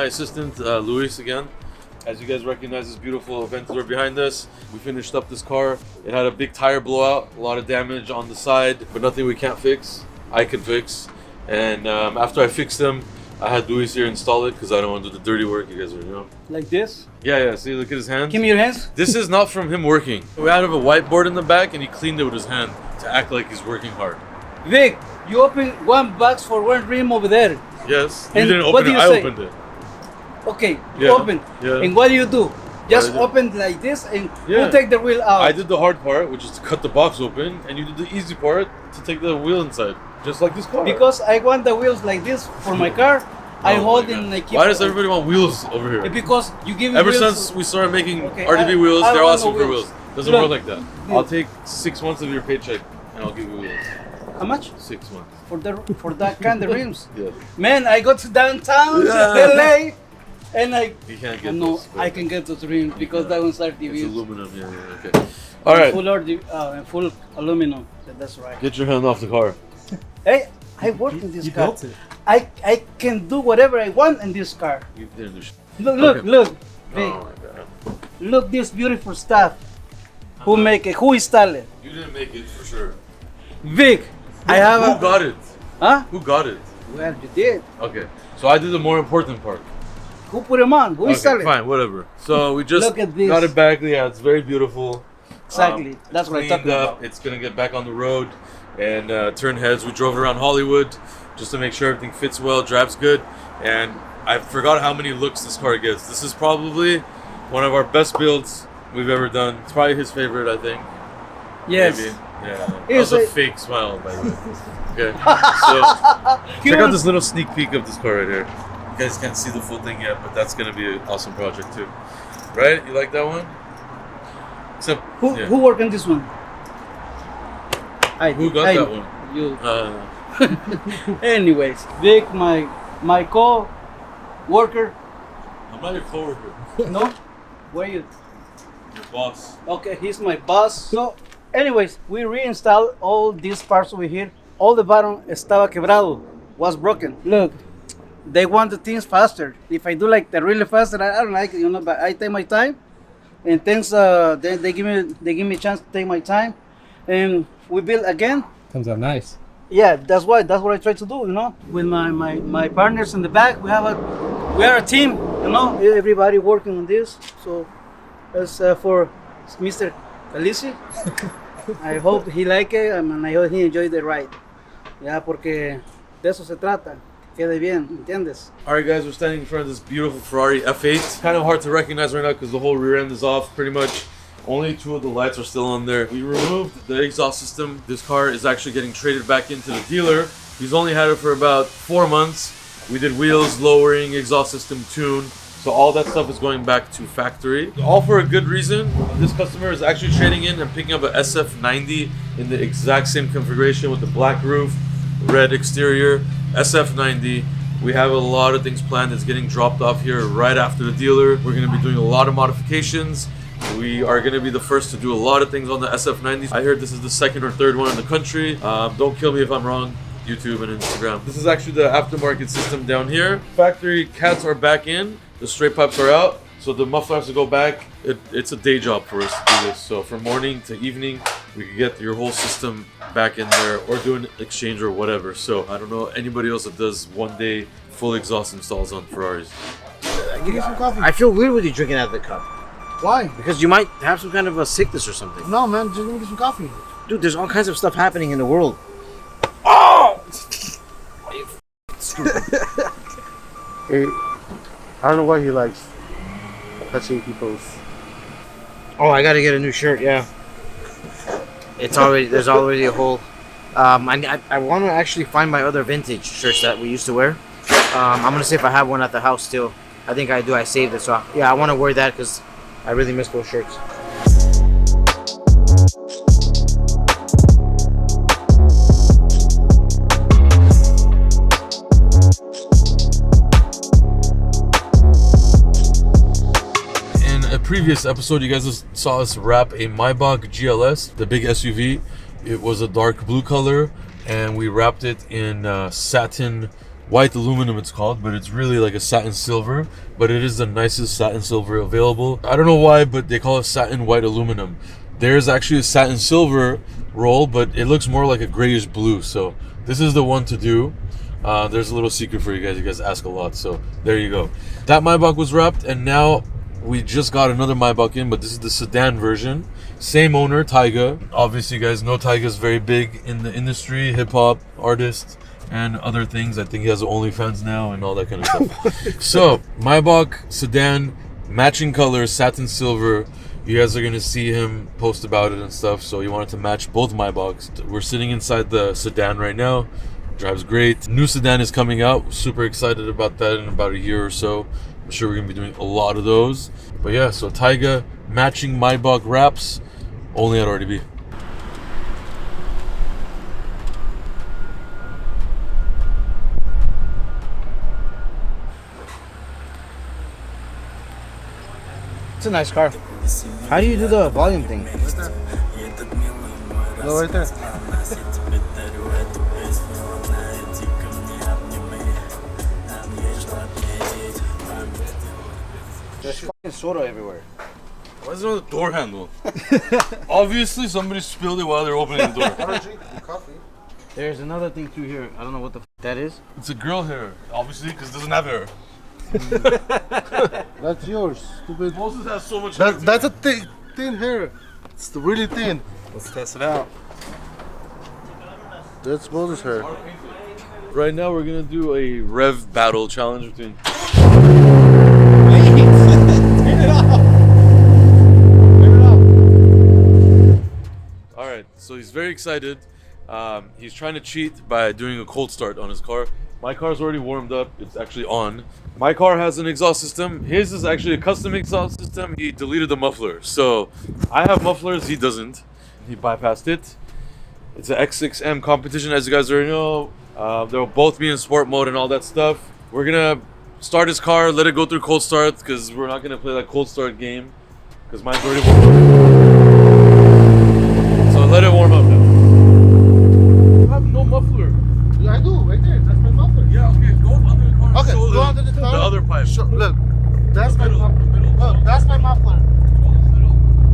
my assistant, Luis, again. As you guys recognize this beautiful Aventador behind us, we finished up this car. It had a big tire blowout, a lot of damage on the side, but nothing we can't fix. I can fix. And after I fixed them, I had Luis here install it because I don't want to do the dirty work. You guys are, you know. Like this? Yeah. See, look at his hands. Give me your hands. This is not from him working. We had a whiteboard in the back, and he cleaned it with his hand to act like he's working hard. Vic, you opened one box for one rim over there. Yes. And you didn't what open do it. you I say? opened it. Okay, you Yeah, open. yeah. And what do? Just did. open like this and Yeah. you take the wheel out. I did the hard part, which is to cut the box open, and you did the easy part to take the wheel inside, just like this car. Because I want the wheels like this for my car. I hold and I keep. Why does everybody want wheels over here? Because you give me Ever wheels. since we started making Okay, RDB wheels, I they're want asking no for wheels. wheels. Doesn't Look. work like that. I'll take 6 months of your paycheck, and I'll give you wheels. How much? 6 months. For that kind of rims. Yeah. Man, I go to downtown Yeah. LA and You can't get no, this, but I can get those rims because that one's It's RTVs. aluminum. Yeah. Okay. All right. Full aluminum. That's right. Get your hand off the car. Hey, I work in this car. built it. I can do whatever I want in this car. You didn't do shit. Look, Okay. look. Vic, Oh my god. look this beautiful stuff. Who make it? Who install it? You didn't make it for sure. Vic, I have Who got it? Huh? Who got it? Well, you did. Okay. So I did the more important part. Who put them on? Who installed it? Fine, whatever. So we just Look at this. got it back. Yeah, it's very beautiful. Exactly. That's what I'm Cleaned talking up. about. It's gonna get back on the road and turn heads. We drove around Hollywood just to make sure everything fits well, drives good, and I forgot how many looks this car gets. This is probably one of our best builds we've ever done. It's probably his favorite, I think. Yes. Maybe. Yeah. That It's was a a- fake smile, by the way. Okay. So check out this little sneak peek of this car right here. You guys can't see the full thing yet, but that's gonna be an awesome project too. Right? You like that one? Except yeah. Who worked on this one? Who got that one? You. Uh, Anyways, Vic, my co-worker. I'm not your coworker. No? Where you? Your boss. Okay, he's my boss. So, anyways, we reinstalled all these parts over here. All the bottom estaba quebrado, was broken. Look, they want the things faster. If I do like the really fast, I don't like it, you know. But I take my time, and things they give me a chance to take my time, and we build again. Comes out nice. Yeah, that's what I try to do, you know. With my partners in the back, we are a team, you know. Everybody working on this. So as for Mr. Calisi, I hope he like it and I hope he enjoyed the ride. Ya, porque de eso se trata. Quede bien, ¿entiendes? Alright guys, we're standing in front of this beautiful Ferrari F8. Kind of hard to recognize right now because the whole rear end is off pretty much. Only 2 of the lights are still on there. We removed the exhaust system. This car is actually getting traded back into the dealer. He's only had it for about 4 months. We did wheels, lowering, exhaust system tune. So all that stuff is going back to factory. All for a good reason. This customer is actually trading in and picking up a SF90 in the exact same configuration with the black roof, red exterior, SF90. We have a lot of things planned that's getting dropped off here right after the dealer. We're gonna be doing a lot of modifications. We are going to be the first to do a lot of things on the SF90s. I heard this is the 2nd or 3rd one in the country. Don't kill me if I'm wrong. YouTube and Instagram. This is actually the aftermarket system down here. Factory cats are back in. The straight pipes are out. So the muffler has to go back. It's a day job for us to do this. So from morning to evening, we can get your whole system back in there or do an exchange or whatever. So I don't know anybody else that does 1 day full exhaust installs on Ferraris. Give me some coffee. I feel weird with you drinking out of the cup. Why? Because you might have some kind of a sickness or something. No, man. Just let me get some coffee. Dude, there's all kinds of stuff happening in the world. Hey, I don't know what he likes. Touching people's. Oh, I gotta get a new shirt, yeah. There's already a hole. I want to actually find my other vintage shirts that we used to wear. I'm gonna see if I have one at the house still. I think I do, I saved it, so yeah, I want to wear that because I really miss those shirts. Previous episode, you guys just saw us wrap a Maybach GLS, the big SUV. It was a dark blue color, and we wrapped it in satin white aluminum it's called, but it's really like a satin silver, but it is the nicest satin silver available. I don't know why, but they call it satin white aluminum. There's actually a satin silver roll, but it looks more like a grayish blue, so this is the one to do. There's a little secret for you guys ask a lot, so there you go. That Maybach was wrapped, and now we just got another Maybach in, but this is the sedan version. Same owner, Tyga. Obviously, you guys know Tyga is very big in the industry, hip-hop artist, and other things. I think he has OnlyFans now and all that kind of stuff. So, Maybach sedan, matching colors, satin silver. You guys are going to see him post about it and stuff, so he wanted to match both Maybachs. We're sitting inside the sedan right now. Drives great. New sedan is coming out. Super excited about that in about a year or so. I'm sure we're going to be doing a lot of those. But yeah, so Tyga matching Maybach wraps only at RDB. It's a nice car. How do you do the volume thing? Go right there. There's fucking soda everywhere. Why is it on the door handle? Obviously, somebody spilled it while they're opening the door. Coffee. There's another thing too here. I don't know what the that is. It's a girl hair, obviously, because it doesn't have hair. That's yours, stupid. Moses has so much hair. That's a thin hair. It's really thin. Let's test it out. That's Moses' hair. Right now, we're gonna do a rev battle challenge between. All right, so he's very excited. He's trying to cheat by doing a cold start on his car. My car's already warmed up. It's actually on. My car has an exhaust system. His is actually a custom exhaust system. He deleted the muffler. So I have mufflers, he doesn't. He bypassed it. It's an X6M competition, as you guys already know. They'll both be in sport mode and all that stuff. We're gonna start his car, let it go through cold start, because we're not gonna play that cold start game, because mine's already warmed up. So let it warm up now. You have no muffler. Yeah, I do, right there. That's my muffler. Yeah, okay, go under the car. Okay, show go under the car. The other pipe. Look, that's my Middle, muffler. middle. Look, that's my muffler.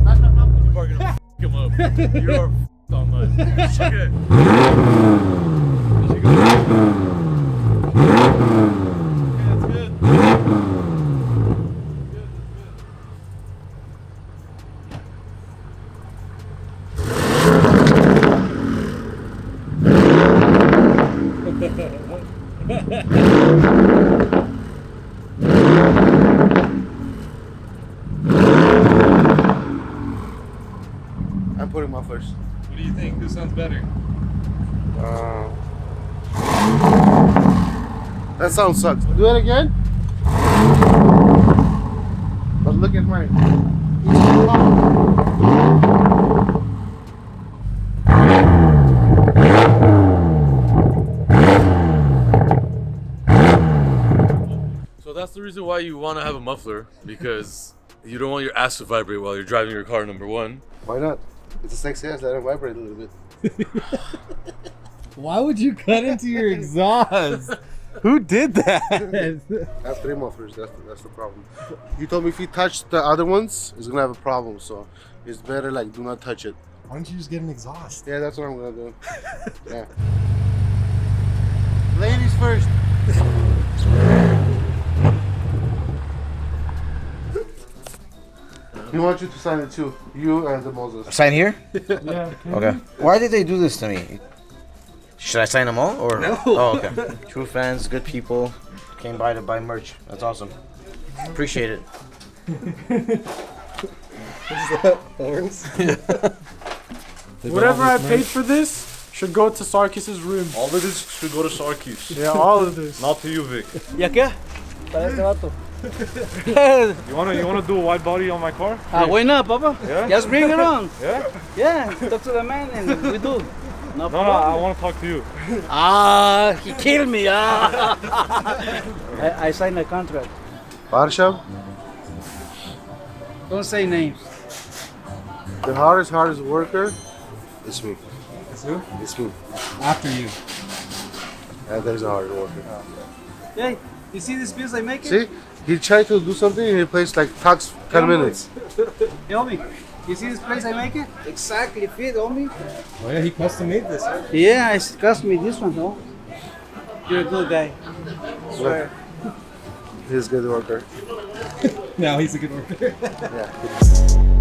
That's my muffler. You are gonna f him up. You are f***ed online. Okay. That's good. I'm putting mufflers. What do you think? Who sounds better? That sound sucks. Do it again. But look at mine. So that's the reason why you want to have a muffler, because you don't want your ass to vibrate while you're driving your car, number one. Why not? It's a sexy ass. Let it vibrate a little bit. Why would you cut into your exhaust? Who did that? I have 3 mufflers. That's the problem. He told me if he touched the other ones, he's gonna have a problem. So it's better like do not touch it. Why don't you just get an exhaust? Yeah, that's what I'm gonna do. Yeah. Ladies first. He wants you to sign it too. You and the Moses. Sign here? Yeah. Okay. Why did they do this to me? Should I sign them all or? No. Oh, okay. True fans, good people, came by to buy merch. That's awesome. Appreciate it. Horns? Whatever I paid for this should go to Sarkis' room. All of this should go to Sarkis. Yeah, all of this. Not to you, Vik. ¿Ya qué? Para este vato. You wanna do a wide body on my car? Why not, Papa? Yeah? Just bring it on. Yeah? Yeah, talk to the man and we do. No No, problem. I want to talk to you. He killed me. I signed a contract. Barsham, Don't say names. the hardest worker is me. It's who? It's me. After you. Yeah, that is a hard worker. Hey, you see this piece I make it? See, he tried to do something and he plays like talks 10 minutes. Hey, homie, you see this place I make it? Exactly fit, homie. Oh yeah, he custom made this. Huh? Yeah, I cost me this one, though. You're a good guy. Swear. He's a good worker. Now he's a good worker. Yeah.